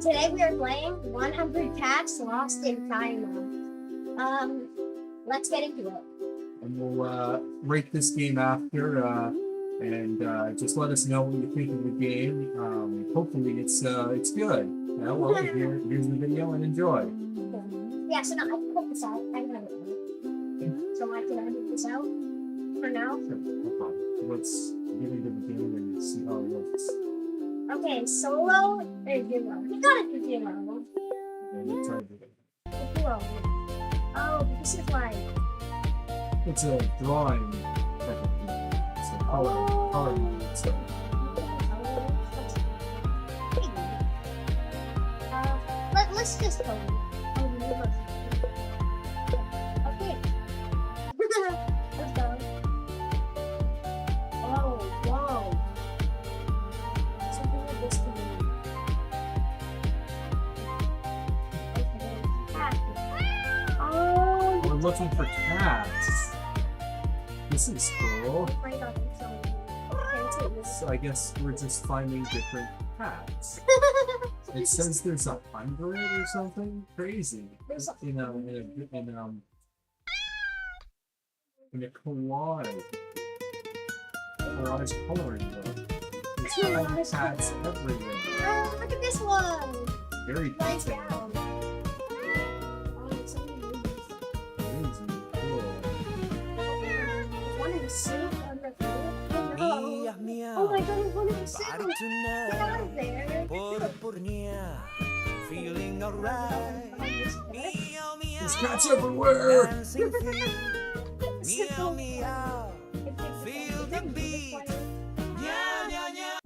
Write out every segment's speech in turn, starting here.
Today we are playing 100 Cats Lost in China. Let's get into it. And we'll rate this game after, and just let us know what you think of the game. Hopefully, it's good. Well, here's the video and enjoy. Yeah, so now I can put this out. I have it. So I can edit this out for now. Sure, no problem. Let's get into the game and see how it looks. Okay, solo or duo? We gotta do duo. And we'll try to do it. Duo. Oh, this is like. It's a drawing type of thing. It's a coloring stuff. Let's just go. Okay. Let's go. Oh, wow. Something like this to me. Okay. Oh. We're looking for cats. This is cool. Right on. So I guess we're just finding different cats. It says there's 100 or something crazy. You know, in a collage coloring book. There's tiny cats everywhere. Oh, look at this one. Very Nice detailed. down. Oh, it's so many leaves. Crazy cool. One in the soup on the food. Oh my god, one in the soup. Get out of there. Feeling alright. There's cats everywhere! Meow meow. Feel the beat. Yeah, yeah, yeah.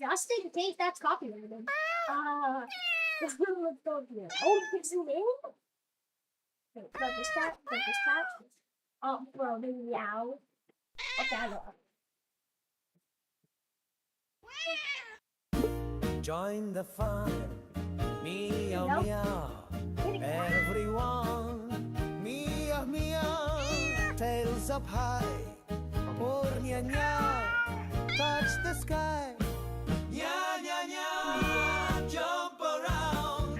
Just in case that's copyrighted. Let's go here. Oh, it's in name? Okay, got this cat. Oh, bro, the meow. Okay, I got Join the fun. Meow Nope. meow. Everyone. Meow meow. Tails up high. Oh, nya nya. Touch the sky. Yeah, yeah, yeah. Jump around.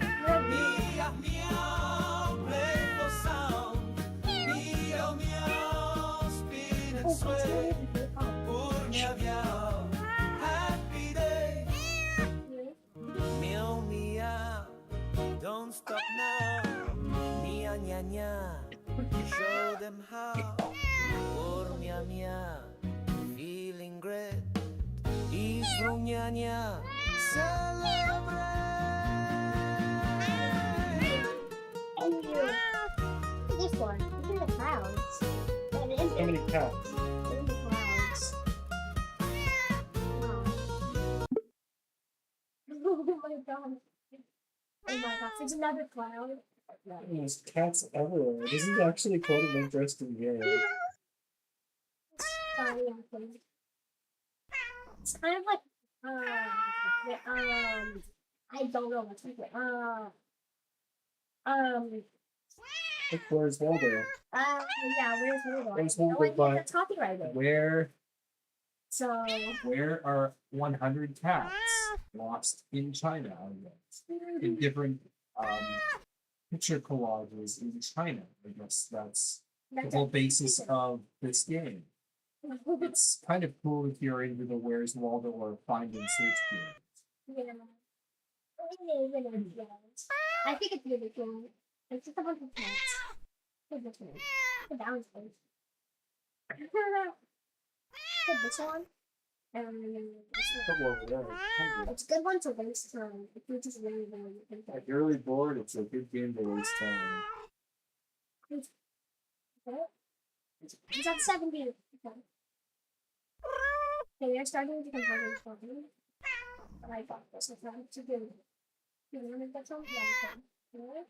Meow meow. Playful sound. Meow meow. Spin and sway. Oh, meow meow. Happy day. Meow meow, don't stop now. Meow nya nya, show them how. Oh meow meow, feeling great. Isro nya nya, celebrate. this one. It's in the clouds. And in How many cats? the clouds. Wow. Oh my god. Oh my god, there's another cloud. There's cats everywhere. This is actually quite an interesting game. Sorry, it's kind of like, I don't know what's like, Look, where's Waldo? yeah, where's Ludo? Where's No Waldo, idea but- that's copyrighted. Where So, are 100 cats lost in China? I guess. In different picture collages in China. I guess that's the that's whole basis of this game. It's kind of cool if you're into the Where's Waldo or Find and Search games. yeah. I think it's really cool. It's just a bunch of plants. Look at this one. Look at that one's face. Put this one. And this one. Couple over there. 100. It's a good one to waste time. If you're just really, really If you're really bored, it's a good game to waste time. It's at 70. Okay. Okay, they're starting to convert into something. But I thought this was not too good. You want to get some? Yeah, okay.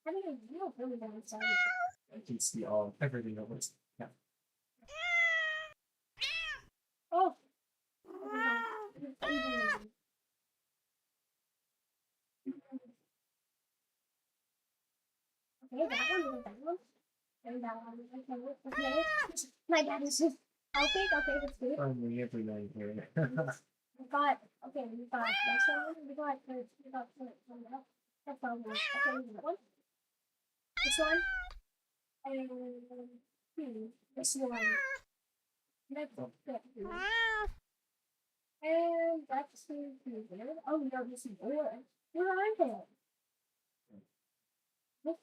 Having a real really downside. I can see everything that was. Yeah. Oh! Okay, that one. And that one. Okay. My dad is just. Okay, that's good. Finally, every night here. We got okay. We got this one. We got this. We got this one. That's all. Okay, that one. This one. And this one. That's it. And that's here. Oh no, this is more. Where are they? This is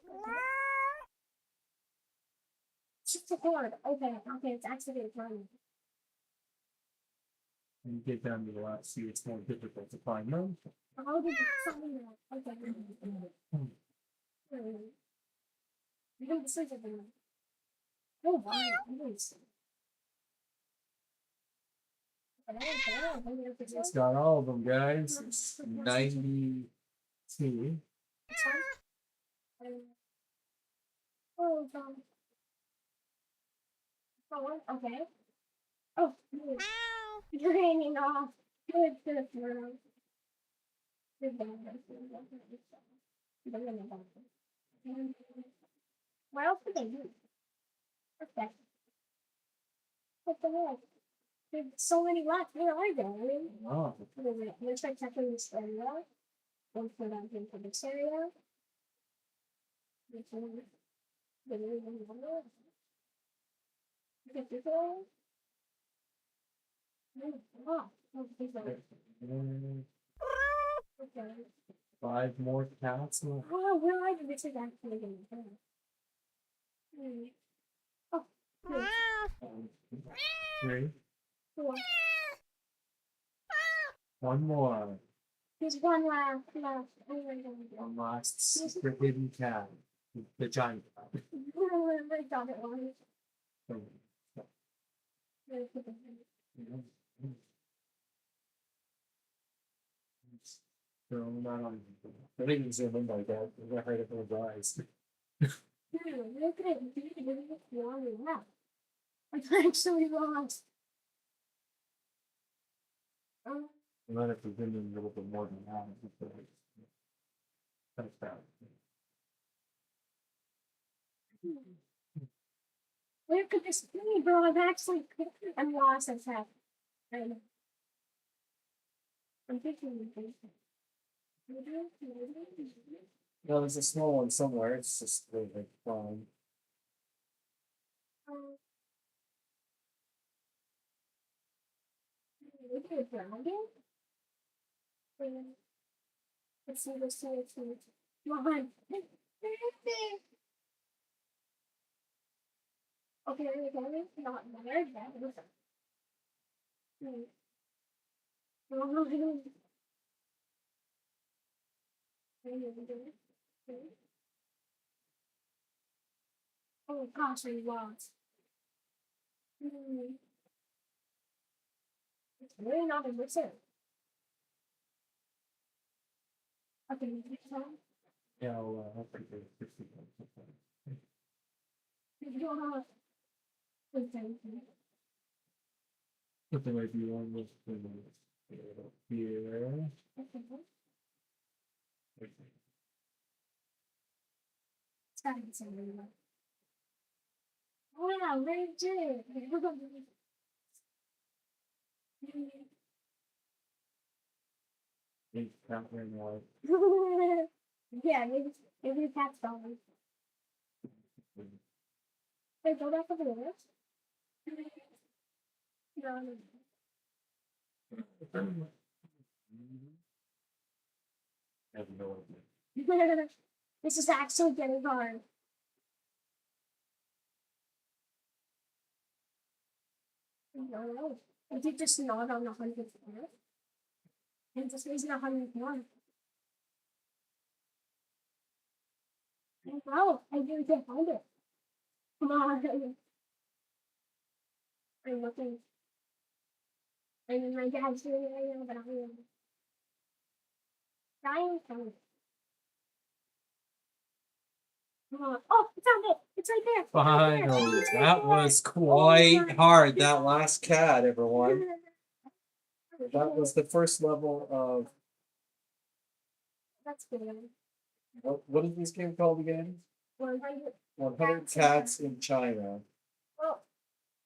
it's just a cord. Okay, okay, it's activated running. When you get down to the last sea, it's more difficult to find them. How did it something like okay. You think this is a thing? Oh wow, nice. It's got all of them, guys. It's 92. Oh, okay. Oh, you're hanging off. Good, good, girl. What else did they do? Okay. What the heck? There's so many left. Where are they? Oh, Let's try checking this area. One for that thing for this area. This one. The new one. This one. Oh, this one. Okay. 5 more cats. Oh, where are they? This is actually going to Oh, here. 3. Four. 1 more. There's one left. Oh my God. One last secret hidden cat. The giant cat. I got it wrong. I think he's in like that. I heard it with eyes. Look at it. It's one left. I actually lost. And then if we've been in a little bit more than that, that's bad. Where could this be, bro? I'm lost as heck. I'm thinking. No, there's a small one somewhere. It's just really fun. Maybe a dragon? Let's see, let's see, let's see. Come on. Okay, okay, not there, that was Oh gosh, I lost. It's really not a listen. Okay, next time. Yeah, I'll take it. You don't have to But there might be one with here. It's gotta be something like wow, very good. Think Catherine was. Yeah, maybe the cat's gone. Wait, go back over there. No, no. I have no idea. This is actually getting hard. No, I did just not on the 100th floor. And this is the 101. Wow, I really can't find it. Come on. I'm looking. I'm in my dad's doing it right now, but I'm trying to find it. Come on. Oh, I found it. It's right there. Finally, that was quite hard. That last cat, everyone. That was the first level of That's good. what is this game called again? 100. 100 Cats in China. Oh,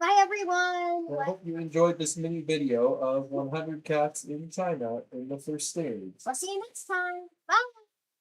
Bye, everyone. I hope you enjoyed this mini video of 100 cats in China in the first stage. We'll see you next time. Bye.